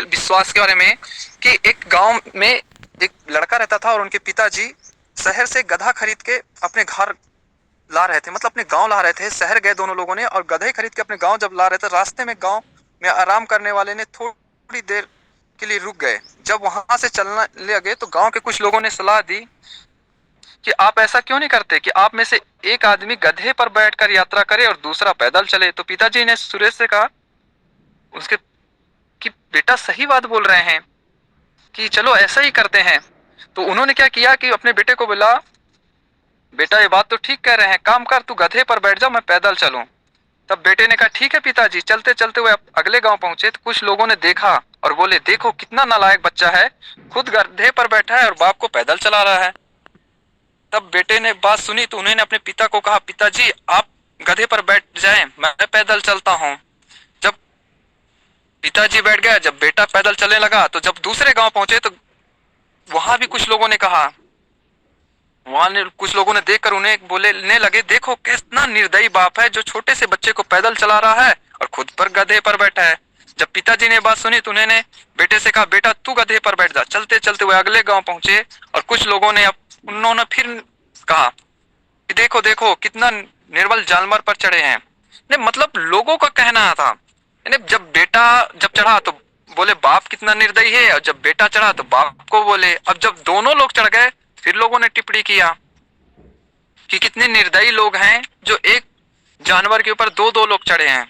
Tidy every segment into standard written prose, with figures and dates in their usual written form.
विश्वास के बारे में कि एक गांव में एक लड़का रहता था और उनके पिताजी शहर से गधा खरीद के अपने घर ला रहे थे, मतलब अपने गांव ला रहे थे। शहर गए दोनों लोगों ने और गधे खरीद के अपने गांव जब ला रहे थे, रास्ते में गांव में आराम करने वाले ने थोड़ी देर के लिए रुक गए। जब वहां से चलना लगे तो गांव के कुछ लोगों ने सलाह दी कि आप ऐसा क्यों नहीं करते कि आप में से एक आदमी गधे पर बैठकर यात्रा करे और दूसरा पैदल चले। तो पिताजी ने सुरेश से कहा उसके कि बेटा सही बात बोल रहे हैं कि चलो ऐसा ही करते हैं। तो उन्होंने क्या किया कि अपने बेटे को बोला, बेटा ये बात तो ठीक कह रहे हैं, काम कर तू गधे पर बैठ जा, मैं पैदल चलूं। तब बेटे ने कहा ठीक है पिताजी। चलते चलते हुए अगले गांव पहुंचे तो कुछ लोगों ने देखा और बोले देखो कितना नालायक बच्चा है, खुद गधे पर बैठा है और बाप को पैदल चला रहा है। तब बेटे ने बात सुनी तो उन्होंने अपने पिता को कहा पिताजी आप गधे पर बैठ जाएं, मैं पैदल चलता हूं। जब पिताजी बैठ गया, जब बेटा पैदल चलने लगा तो जब दूसरे गांव पहुंचे तो वहां भी कुछ लोगों ने कहा, कुछ लोगों ने देखकर उन्हें बोलने लगे देखो कितना निर्दयी बाप है जो छोटे से बच्चे को पैदल चला रहा है और खुद पर गधे पर बैठा है। जब पिताजी ने बात सुनी तो उन्होंने बेटे से कहा बेटा तू गधे पर बैठ जा। चलते चलते हुए अगले गांव पहुंचे और कुछ लोगों ने उन्होंने फिर कहा कि देखो देखो कितना निर्बल जानवर पर चढ़े हैं। नहीं मतलब लोगों का कहना था, जब बेटा जब चढ़ा तो बोले बाप कितना निर्दयी है, और जब बेटा चढ़ा तो बाप को बोले। अब जब दोनों लोग चढ़ गए फिर लोगों ने टिप्पणी किया कि कितने निर्दयी लोग हैं जो एक जानवर के ऊपर दो दो लोग चढ़े हैं।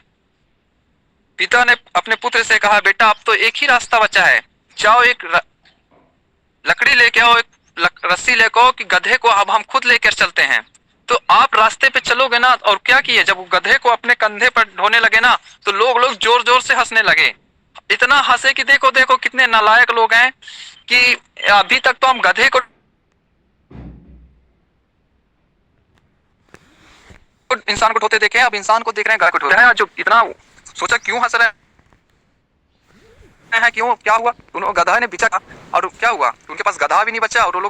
पिता ने अपने पुत्र से कहा बेटा अब तो एक ही रास्ता बचा है, जाओ एक लकड़ी लेके आओ, एक रस्सी लेके आओ कि गधे को अब हम खुद लेकर चलते हैं। तो आप रास्ते पे चलोगे ना, और क्या किए जब वो गधे को अपने कंधे पर ढोने लगे ना तो लोग जोर जोर से हंसने लगे। इतना हंसे कि देखो देखो कितने नालायक लोग हैं कि अभी तक तो हम गधे को इंसान को ढोते देखे, अब इंसान को देख रहे हैं गाय को ढो रहे हैं। जो इतना सोचा क्यों हंस रहे हैं, क्यों क्या हुआ, उन्होंने गधा ने बिचा और क्या हुआ, उनके पास गधा भी नहीं बचा और वो लोग